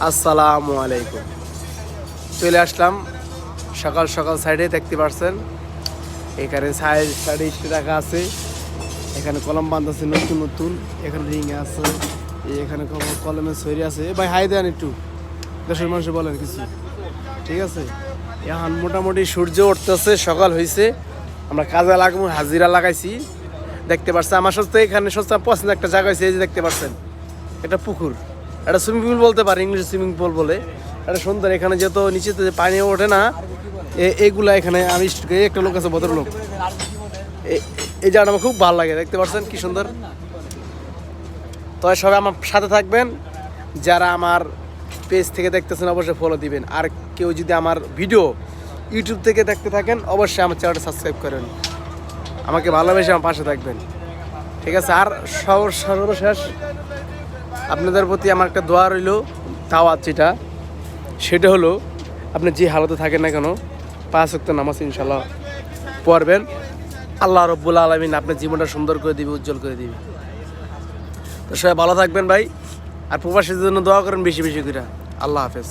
আসসালামু আলাইকুম। চলে আসলাম সকাল সকাল সাইডে, দেখতে পাচ্ছেন এখানে সাইডে স্টে রাখা আছে, এখানে কলম বাঁধ আছে নতুন নতুন, এখানে রিং আছে, এখানে কলমের সরি আছে। ভাই হাই দেন একটু, দেশের মানুষ বলেন কিছু, ঠিক আছে? এখন মোটামুটি সূর্য উঠতেছে, সকাল হয়েছে, আমরা কাজে লাগবো, হাজিরা লাগাইছি। দেখতে পাচ্ছেন আমার সস্তা এখানে সস্তা পছন্দ একটা জায়গা হয়েছে, এই যে দেখতে পাচ্ছেন একটা পুকুর, একটা সুইমিং পুল বলতে পারে, ইংলিশ সুইমিং পুল বলে। একটা সুন্দর, এখানে যত নিচেতে যে পানি ওঠে না এইগুলা, এখানে আমি একটা লোক আছে, ভদ্রলোক, এই জায়গাটা আমার খুব ভালো লাগে। দেখতে পাচ্ছেন কি সুন্দর। তবে সবাই আমার সাথে থাকবেন, যারা আমার পেজ থেকে দেখতেছেন অবশ্যই ফলো দিবেন, আর কেউ যদি আমার ভিডিও ইউটিউব থেকে দেখতে থাকেন অবশ্যই আমার চ্যানেলটা সাবস্ক্রাইব করেন, আমাকে ভালোবেসে আমার পাশে থাকবেন, ঠিক আছে? আর সর্বশেষ আপনাদের প্রতি আমার একটা দোয়া রইল, দাওয়াত যেটা, সেটা হলো আপনি যে হালতে থাকেন না কেন 5 ওয়াক্ত নামাজ ইনশাল্লাহ পড়বেন। আল্লাহ রব্বুল আলামিন আপনার জীবনটা সুন্দর করে দিবে, উজ্জ্বল করে দিবে। তো সবাই ভালো থাকবেন ভাই, আর প্রবাসীদের জন্য দোয়া করেন বেশি বেশি করে। আল্লাহ হাফেজ।